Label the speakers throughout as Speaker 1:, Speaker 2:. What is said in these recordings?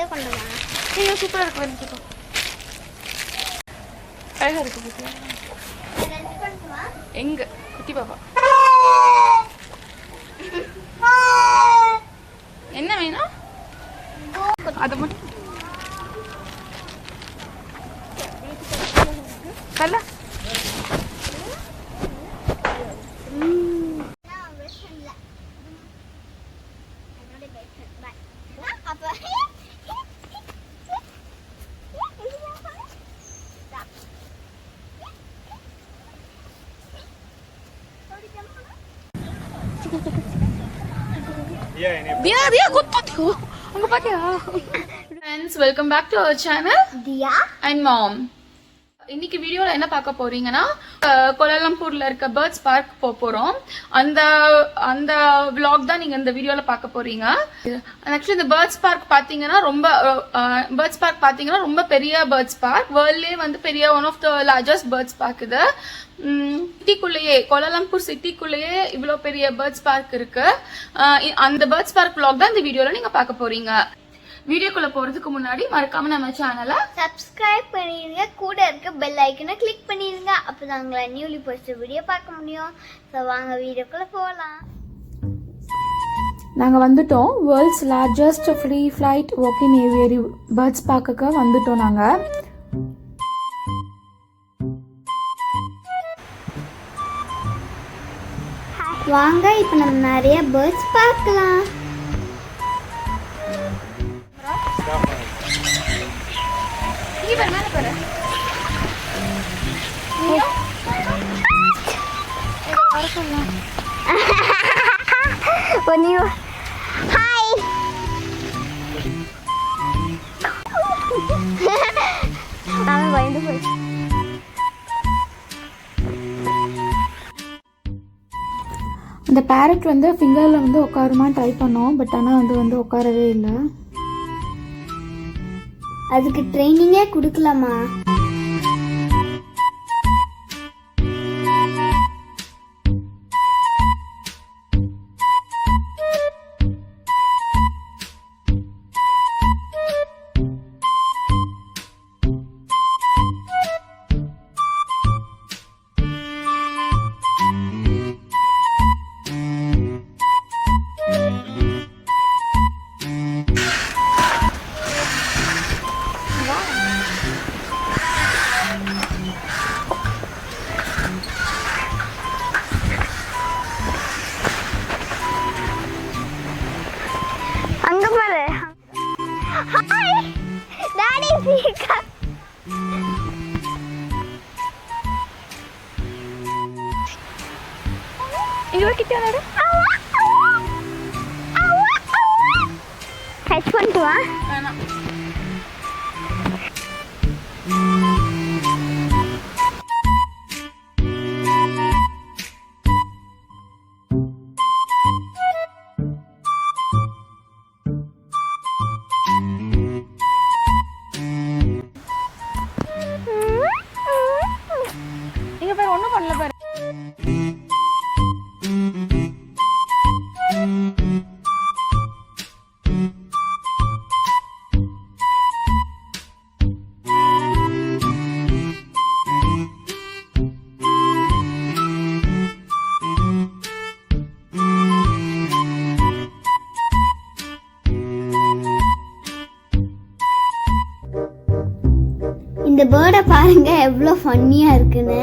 Speaker 1: இதை கொண்டுமா
Speaker 2: ஐயோ சூப்பராக இருக்கு வந்துட்டு அழகாக இருக்கு குட்டி எங்க குட்டி பாப்பா என்ன வேணும் அது மட்டும் கல்ல Diya kuttatu anga paathiya friends welcome back to our channel
Speaker 1: Diya
Speaker 2: and mom இன்னைக்கு வீடியோல என்ன பார்க்க போறீங்கன்னா கோலாலம்பூர்ல இருக்க பேர்ட்ஸ் பார்க் போறோம் அந்த அந்த vlog தான் நீங்க இந்த வீடியோல பார்க்க போறீங்க ஆக்சுவலி இந்த பேர்ட்ஸ் பார்க் பாத்தீங்கன்னா ரொம்ப பெரிய பேர்ட்ஸ் பார்க் வேர்ல்ட்லயே வந்து பெரிய one of the largest birds park இது சிட்டிக்குள்ளேயே கோலாலம்பூர் சிட்டிக்குள்ளேயே இவ்வளோ பெரிய பேர்ட்ஸ் பார்க் இருக்கு அந்த பேர்ட்ஸ் பார்க் vlog தான் இந்த வீடியோல நீங்க பார்க்க போறீங்க வீடியோக்குள்ள போறதுக்கு முன்னாடி மறக்காம நம்ம சேனலை
Speaker 1: சப்ஸ்கிரைப் பண்ணிடுங்க கூட இருக்க பெல் ஐக்கனை கிளிக் பண்ணிடுங்க அப்பதான் உங்களை நியூலி போஸ்ட் வீடியோ பார்க்க முடியும் ஸோ வாங்க வீடியோக்குள்ள போகலாம்
Speaker 2: நாங்கள் வந்துட்டோம் world's largest free flight walking ஏவியரி birds பார்க்க வந்துட்டோம் நாங்கள்
Speaker 1: வாங்க இப்போ நம்ம நிறைய பேர்ட்ஸ் பார்க்கலாம் ஹாய் அவன் பயந்து போய்
Speaker 2: அந்த பேரட் வந்து ஃபிங்கரில் வந்து உட்காருமா ட்ரை பண்ணோம் பட் ஆனால் வந்து உட்காரவே இல்லை
Speaker 1: அதுக்கு ட்ரைனிங்கே கொடுக்கலாமா Catch one too, huh?
Speaker 2: இங்க பாரு ஒண்ணும் பண்ணல பாரு
Speaker 1: இந்த பேர்டை பாருங்க எவ்வளோ ஃபன்னியா இருக்குன்னு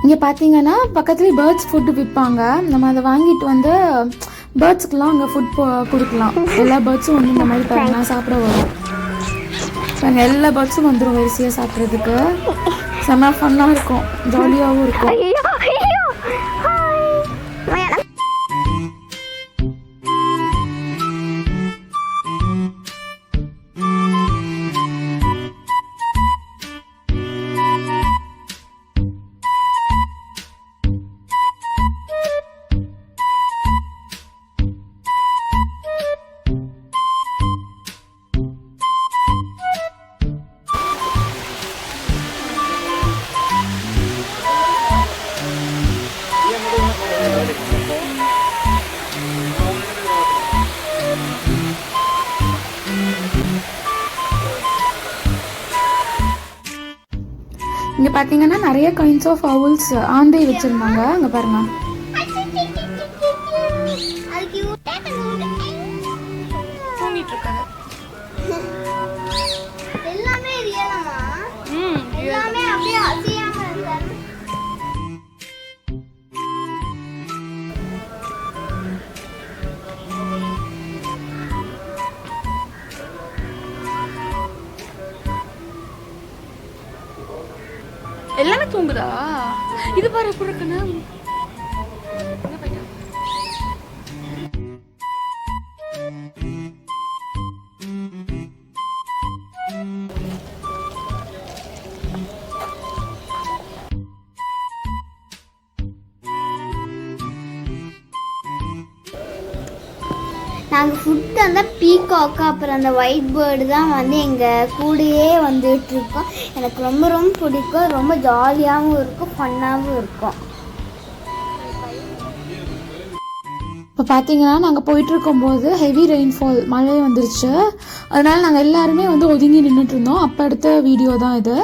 Speaker 2: இங்கே பார்த்தீங்கன்னா பக்கத்துலேயே பேர்ட்ஸ் ஃபுட்டு விற்பாங்க. நம்ம அதை வாங்கிட்டு வந்து பேர்ட்ஸுக்கெலாம் அங்கே ஃபுட் கொடுக்கலாம். எல்லா பேர்ட்ஸும் வந்து இந்த மாதிரி பாருங்கலாம் சாப்பிட வரும். பாருங்க எல்லா பேர்ட்ஸும் வந்துடும் வரிசையாக சாப்பிட்றதுக்கு. செம்ம ஃபன்னாக இருக்கும், ஜாலியாகவும் இருக்கும். இங்கே பார்த்தீங்கன்னா நிறைய கைண்ட்ஸ் ஆஃப் owls ஆந்தை வச்சுருந்தாங்க. அங்கே பாருங்க. தூங்கிட்டு இருக்காங்க.
Speaker 1: எல்லாமே ரியலமா? எல்லாமே அப்படியே அசையாம இருக்காரு.
Speaker 2: எல்லாமே தூங்குதா? இது பாரு எப்படி இருக்குன்னு.
Speaker 1: நாங்கள் ஃபுட்டு அந்த பீகாக்கு அப்புறம் அந்த ஒயிட் பேர்டு தான் வந்து எங்கள் கூடயே வந்துட்டுருக்கோம். எனக்கு ரொம்ப ரொம்ப பிடிக்கும். ரொம்ப ஜாலியாகவும் இருக்கும், ஃபன்னாகவும் இருக்கும்.
Speaker 2: இப்போ பார்த்தீங்கன்னா நாங்கள் போயிட்டுருக்கும்போது ஹெவி ரெயின்ஃபால், மழை வந்துருச்சு. அதனால் நாங்கள் எல்லாருமே வந்து ஒதுங்கி நின்றுட்டு இருந்தோம். அப்போ எடுத்த வீடியோ தான் இது.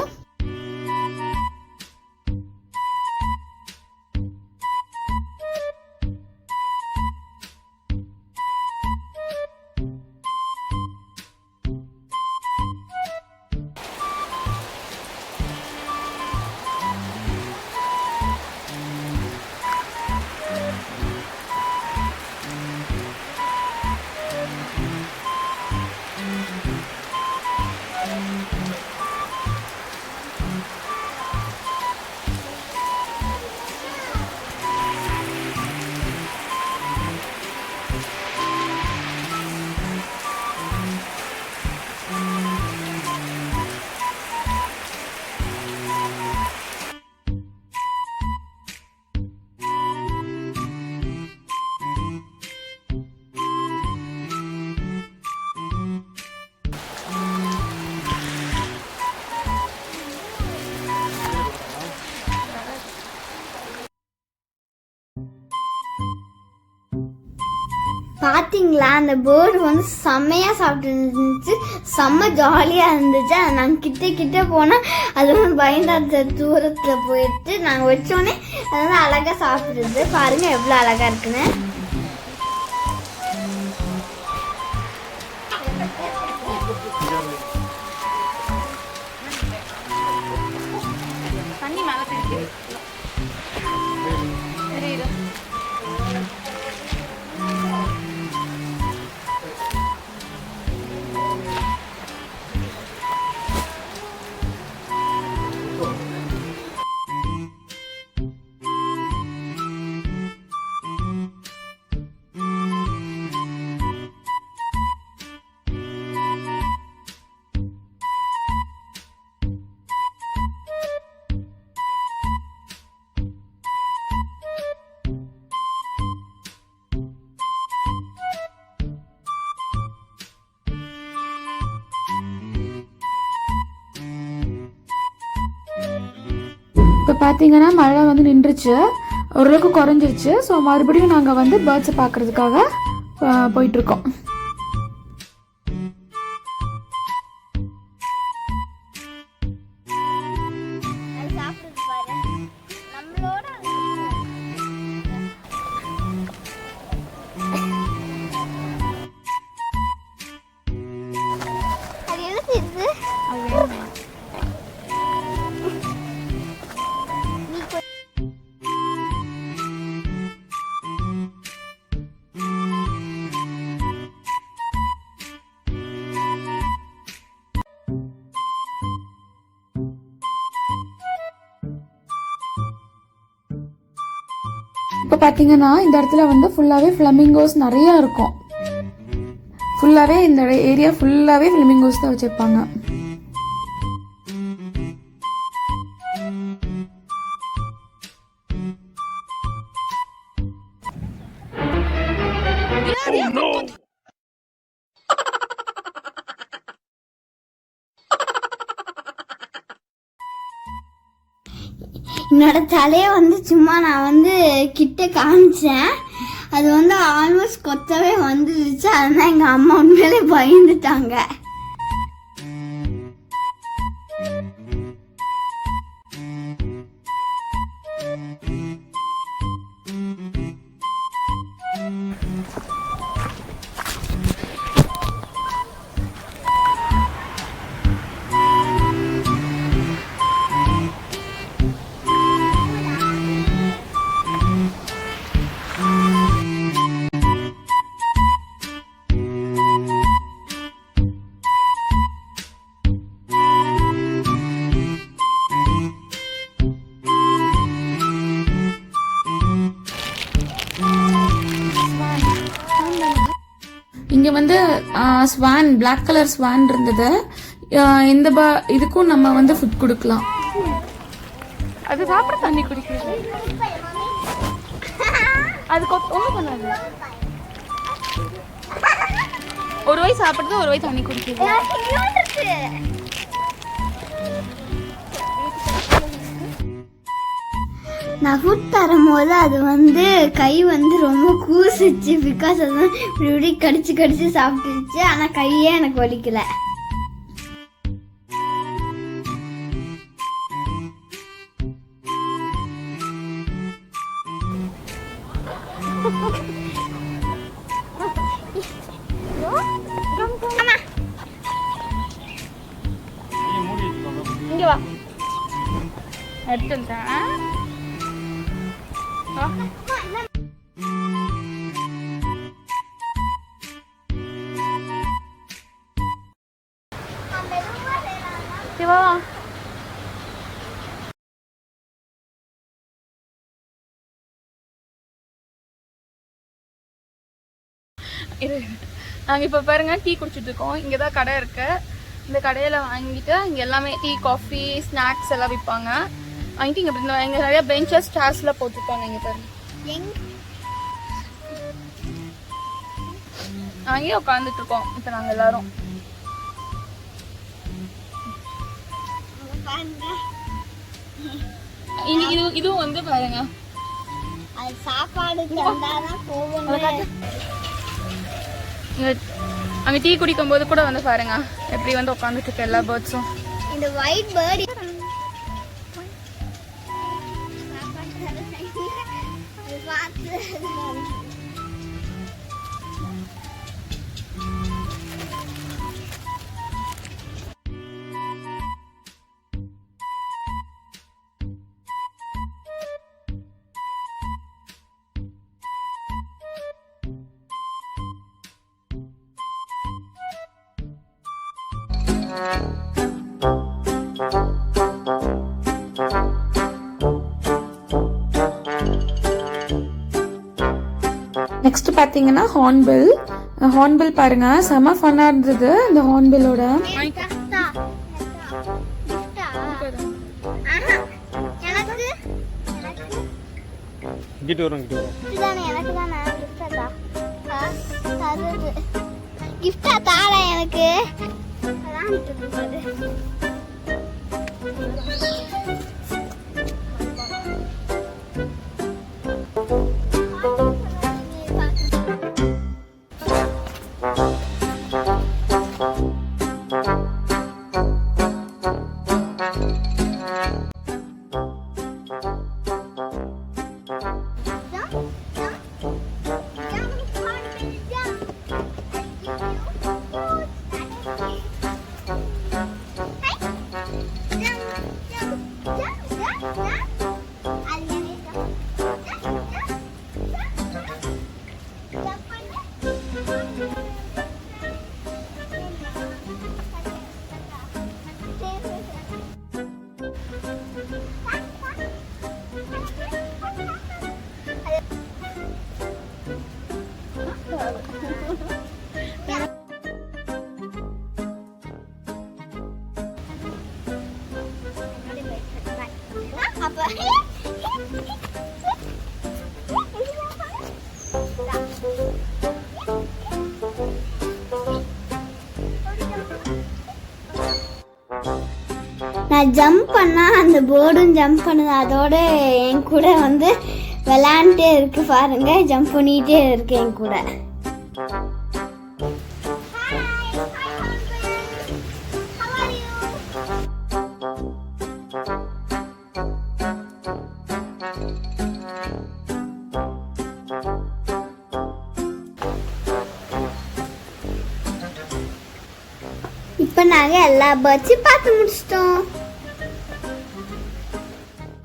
Speaker 1: பார்த்தீங்களா, அந்த பேர்டு வந்து செம்மையாக சாப்பிட்டு இருந்துச்சு. செம்ம ஜாலியாக இருந்துச்சு. அது நாங்கள் கிட்ட போனால் அது வந்து பயந்தாத தூரத்தில் போயிட்டு நாங்கள் வச்சோடனே அது வந்து அழகாக சாப்பிடுறது. பாருங்கள் எவ்வளோ அழகாக இருக்குன்னு.
Speaker 2: தண்ணி மேலே தெரியுது. இப்போ பார்த்தீங்கன்னா மழை வந்து நின்றுச்சு, ஓரளவுக்கு குறைஞ்சிருச்சு. ஸோ மறுபடியும் நாங்கள் வந்து பேர்ட்ஸை பார்க்குறதுக்காக போயிட்டுருக்கோம். இப்போ பார்த்தீங்கன்னா இந்த இடத்துல வந்து ஃபுல்லாகவே ஃப்ளமிங்கோஸ் நிறையா இருக்கும். ஃபுல்லாகவே இந்த ஏரியா ஃபுல்லாகவே ஃப்ளமிங்கோஸ் தான் வச்சுருப்பாங்க.
Speaker 1: என்னோட தலையை வந்து சும்மா நான் வந்து கிட்ட காமிச்சேன். அது வந்து ஆல்மோஸ்ட் கொத்தவே வந்துருச்சு. அதனால எங்கள் அம்மா உண்மையிலே பயந்துட்டாங்க.
Speaker 2: இங்கே வந்து ஸ்வான், பிளாக் கலர் ஸ்வான் இருந்தது. இந்த இதுக்கும் நம்ம வந்து ஃபுட் கொடுக்கலாம். அது சாப்பிட தண்ணி குடிக்கிறது. அதுக்கு ஒன்றும் பண்ணாது. ஒரு வாய் சாப்பிடுறது, ஒரு வாய் தண்ணி குடிக்கிறது.
Speaker 1: நான் ஃபுட் தரும்போது அது வந்து கை வந்து ரொம்ப கூசிச்சு. பிகாஸ் அது இப்படி கடிச்சு கடிச்சு சாப்பிட்டுருச்சு. ஆனால் கையே எனக்கு வலிக்கல.
Speaker 2: இங்க வா, எடுத்துட்டேன். நாங்கள் இப்போ பாருங்க டீ குடிச்சிட்டு இருக்கோம். இங்கே தான் கடை இருக்கு. இந்த கடையில் வாங்கிட்டு இங்கே எல்லாமே டீ, காஃபி, ஸ்நாக்ஸ் எல்லாம் விற்பாங்க. வாங்கிட்டு இங்கே நிறைய பெஞ்சஸ், சேர்ஸ்லாம் போட்டுருப்பாங்க. இங்கே பாருங்க, அங்கேயே உட்காந்துட்டு இருக்கோம் இப்போ நாங்கள் எல்லாரும். இதுவும் வந்து பாருங்க,
Speaker 1: சாப்பாடு
Speaker 2: அங்க டீ குடிக்கும் போது கூட வந்து பாருங்க எப்படி வந்து உட்காந்துட்டு இருக்கு எல்லா பேர்ட்ஸும்.
Speaker 1: இந்த ஒயிட் பேர்ட்
Speaker 2: நெக்ஸ்ட் பாத்தீங்கன்னா ஹார்ன்பில். ஹார்ன்பில் பாருங்க, செம ஃபன்னா இருந்தது இந்த ஹார்ன்பிலோட.
Speaker 1: கிஃப்டா தாரா எனக்கு. அப்ப நான் ஜம்ப் பண்ணா அந்த போர்டும் ஜம்ப் பண்ணுது, அதோட என் கூட வந்து விளையாண்டுட்டே இருக்கு பாருங்க, ஜம்ப் பண்ணிட்டே இருக்கு என் கூட. இப்போ நாங்கள் எல்லா பேர்ட்ஸையும் பார்த்து முடிச்சிட்டோம்.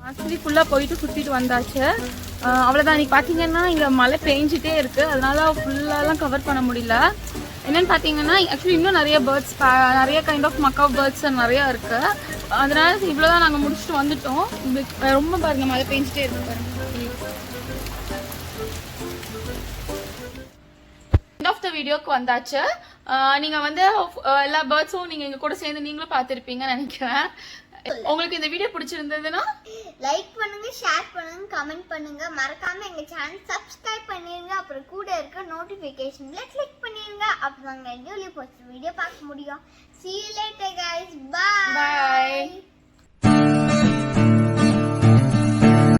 Speaker 2: ஆக்சுவலி ஃபுல்லாக போயிட்டு சுற்றிட்டு வந்தாச்சு. அவ்வளோதான். இன்னைக்கு பார்த்தீங்கன்னா இங்கே மழை பெஞ்சிட்டே இருக்குது, அதனால ஃபுல்லாலாம் கவர் பண்ண முடியல. என்னென்னு பார்த்தீங்கன்னா ஆக்சுவலி இன்னும் நிறைய பேர்ட்ஸ், நிறைய கைண்ட் ஆஃப் மக்காவ் பேர்ட்ஸ் நிறையா இருக்குது. அதனால இவ்வளோ தான் நாங்கள் முடிச்சுட்டு வந்துட்டோம். ரொம்ப பாருங்க மழை பெஞ்சிட்டே இருக்கு பாருங்க. எண்ட் ஆஃப் த வீடியோக்கு வந்தாச்சு. நீங்கள் வந்து எல்லா பேர்ட்ஸும் நீங்கள் எங்கள் கூட சேர்ந்து நீங்களும் பார்த்துருப்பீங்கன்னு நினைக்கிறேன். உங்களுக்கு இந்த வீடியோ பிடிச்சிருந்ததுன்னா
Speaker 1: லைக் பண்ணுங்க, ஷேர் பண்ணுங்க, கமெண்ட் பண்ணுங்க, மறக்காம எங்க சேனல் சப்ஸ்கிரைப் பண்ணிருங்க. அப்புறம் கூட இருக்க நோட்டிபிகேஷன்ல கிளிக் பண்ணிருங்க. அப்போ நாங்கள் நியூலி போஸ்ட் வீடியோ பார்க்க முடியும். See you later guys. Bye.